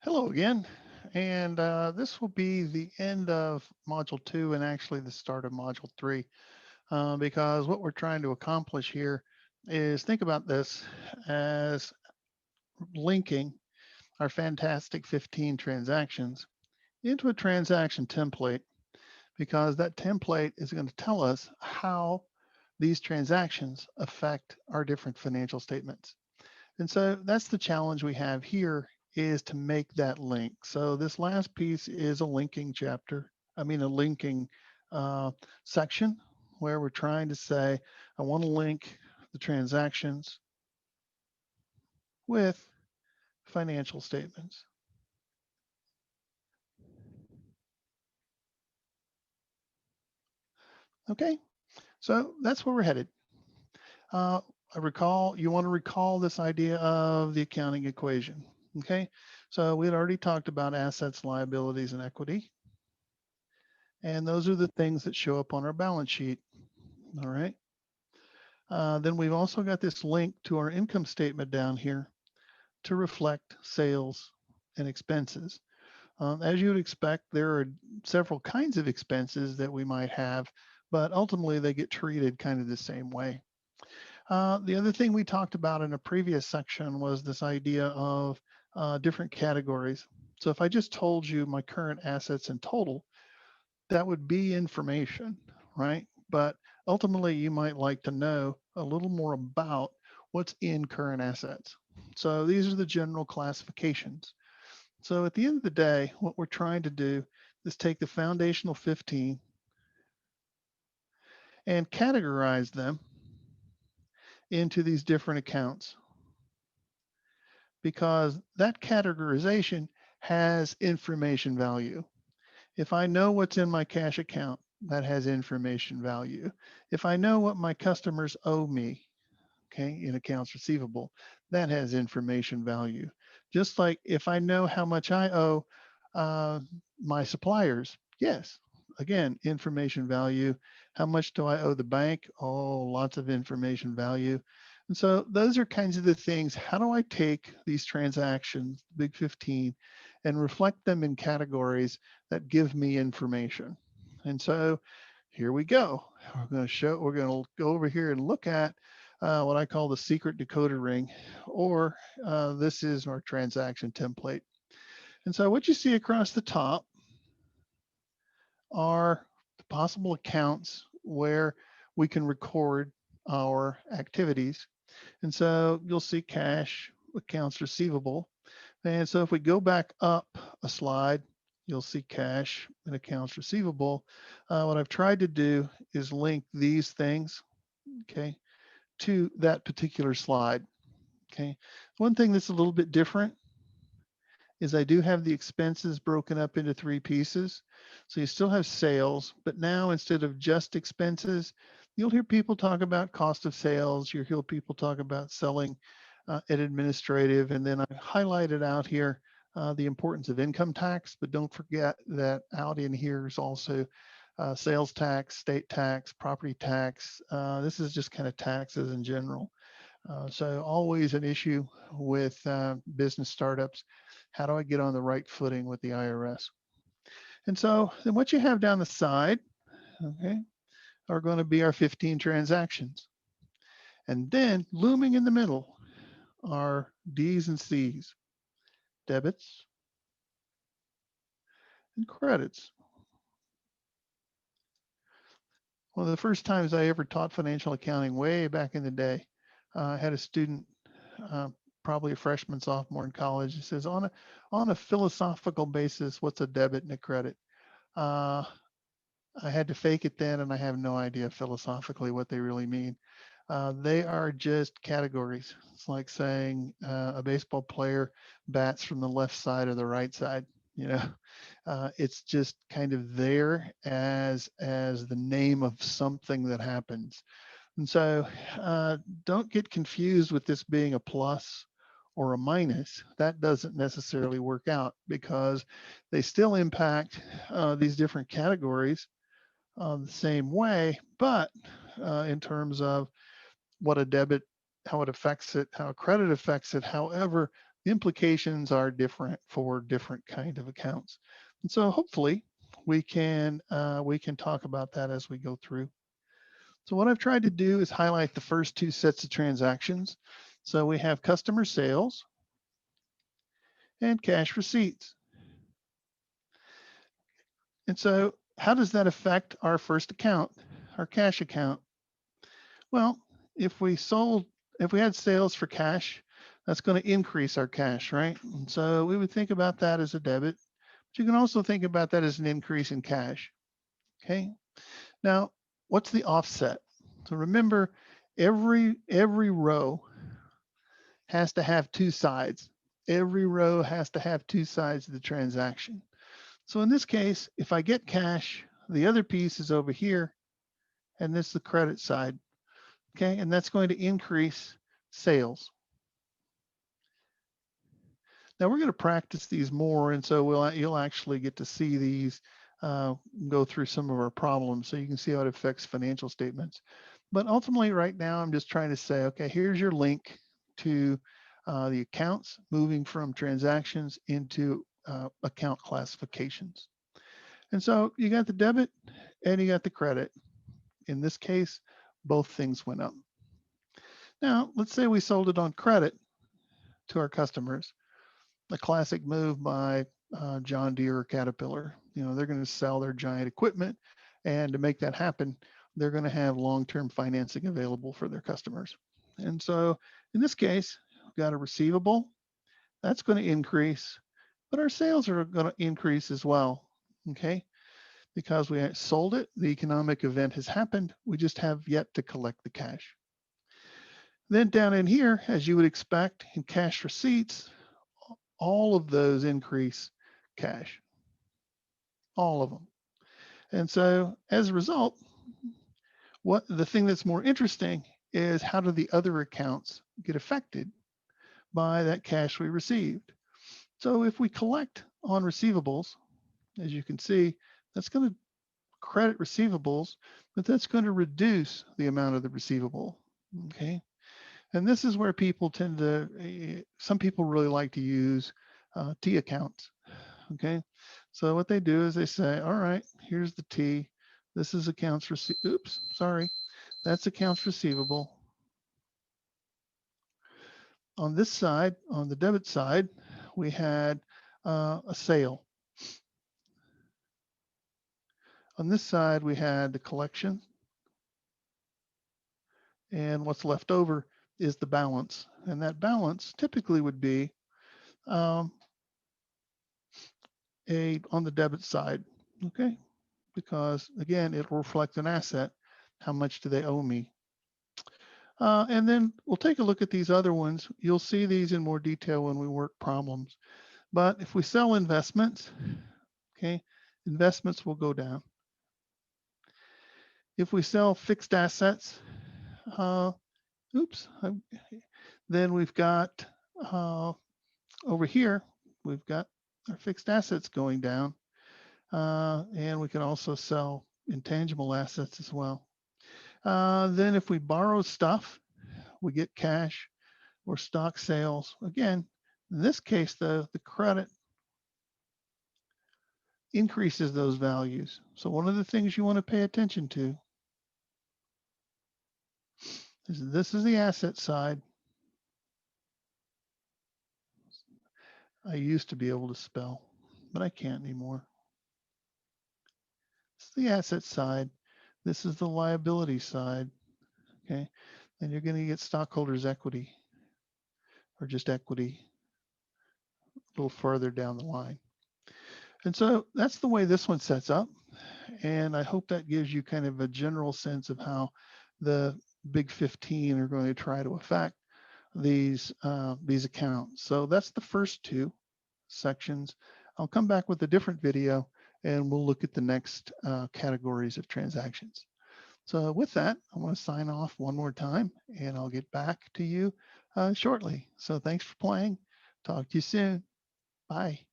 Hello again, and this will be the end of Module 2 and actually the start of Module 3 because what we're trying to accomplish here is think about this as linking our fantastic 15 transactions into a transaction template because that template is going to tell us how these transactions affect our different financial statements. And so that's the challenge we have here is to make that link. So this last piece is a linking chapter. A linking uh, section where we're trying to say, I want to link the transactions with financial statements. Okay, so that's where we're headed. Uh, you want to recall this idea of the accounting equation. Okay, so we had already talked about assets, liabilities, and equity. And those are the things that show up on our balance sheet. All right. Then we've also got this link to our income statement down here to reflect sales and expenses. As you would expect, there are several kinds of expenses that we might have, but ultimately they get treated kind of the same way. The other thing we talked about in a previous section was this idea of different categories. So if I just told you my current assets in total, that would be information, right? But ultimately, you might like to know a little more about what's in current assets. So these are the general classifications. So at the end of the day, what we're trying to do is take the foundational 15 and categorize them into these different accounts because that categorization has information value. If I know what's in my cash account, that has information value. If I know what my customers owe me, okay, in accounts receivable, that has information value. Just like if I know how much I owe uh, my suppliers, yes, again, information value. How much do I owe the bank? Oh, lots of information value. And so those are kinds of the things. How do I take these transactions, Big 15, and reflect them in categories that give me information? And so here we go. We're going to go over here and look at what I call the secret decoder ring, or this is our transaction template. And so what you see across the top are the possible accounts where we can record our activities. And so you'll see cash, accounts receivable. And so if we go back up a slide, you'll see cash and accounts receivable. What I've tried to do is link these things, okay, to that particular slide. Okay. One thing that's a little bit different is I do have the expenses broken up into three pieces. So you still have sales, but now instead of just expenses, you'll hear people talk about cost of sales. You'll hear people talk about selling and administrative. And then I highlighted out here the importance of income tax, but don't forget that out in here is also sales tax, state tax, property tax. This is just kind of taxes in general. So always an issue with business startups. How do I get on the right footing with the IRS? And so then what you have down the side, okay, are going to be our 15 transactions. And then looming in the middle are D's and C's, debits and credits. One of the first times I ever taught financial accounting way back in the day, I had a student, uh, probably a freshman, sophomore in college. He says, on a philosophical basis, what's a debit and a credit? Uh, I had to fake it then, and I have no idea philosophically what they really mean. They are just categories. It's like saying a baseball player bats from the left side or the right side. You know, it's just kind of there as the name of something that happens. And so, don't get confused with this being a plus or a minus. That doesn't necessarily work out because they still impact these different categories the same way, but in terms of what a debit, how it affects it, how a credit affects it, however, the implications are different for different kind of accounts. And so hopefully we can talk about that as we go through. So what I've tried to do is highlight the first two sets of transactions. So we have customer sales and cash receipts. And so how does that affect our first account, our cash account? Well, if we had sales for cash, that's going to increase our cash, right? And so we would think about that as a debit, but you can also think about that as an increase in cash. Okay. Now, what's the offset? So remember, every row has to have two sides. Every row has to have two sides of the transaction. So in this case, if I get cash, the other piece is over here, and this is the credit side. Okay, and that's going to increase sales. Now we're going to practice these more, and so you'll actually get to see these go through some of our problems, so you can see how it affects financial statements. But ultimately, right now, I'm just trying to say, okay, here's your link to the accounts, moving from transactions into account classifications. And so you got the debit and you got the credit. In this case, both things went up. Now, let's say we sold it on credit to our customers. A classic move by John Deere or Caterpillar. You know, they're going to sell their giant equipment, and to make that happen, they're going to have long-term financing available for their customers. And so in this case, we've got a receivable that's going to increase, but our sales are going to increase as well. Okay, because we sold it, the economic event has happened. We just have yet to collect the cash. Then down in here, as you would expect in cash receipts, all of those increase cash, all of them. And so as a result, what the thing that's more interesting is how do the other accounts get affected by that cash we received? So if we collect on receivables, as you can see, that's going to credit receivables, but that's going to reduce the amount of the receivable. Okay. And this is where people tend to, some people really like to use T accounts. Okay. So what they do is they say, all right, here's the T. This is accounts receivable. Oops, sorry. That's accounts receivable. On this side, on the debit side, we had a sale. On this side, we had the collection. And what's left over is the balance. And that balance typically would be on the debit side, okay? Because again, it will reflect an asset. How much do they owe me? And then we'll take a look at these other ones. You'll see these in more detail when we work problems. But if we sell investments, okay, investments will go down. If we sell fixed assets, then we've got over here, we've got our fixed assets going down. And we can also sell intangible assets as well. Then if we borrow stuff, we get cash or stock sales. Again, in this case, the credit increases those values. So one of the things you want to pay attention to is this is the asset side. I used to be able to spell, but I can't anymore. This is the asset side. This is the liability side. Okay. And you're going to get stockholders' equity or just equity a little further down the line. And so that's the way this one sets up. And I hope that gives you kind of a general sense of how the big 15 are going to try to affect these accounts. So that's the first two sections. I'll come back with a different video and we'll look at the next categories of transactions. So with that, I want to sign off one more time and I'll get back to you shortly. So thanks for playing. Talk to you soon. Bye.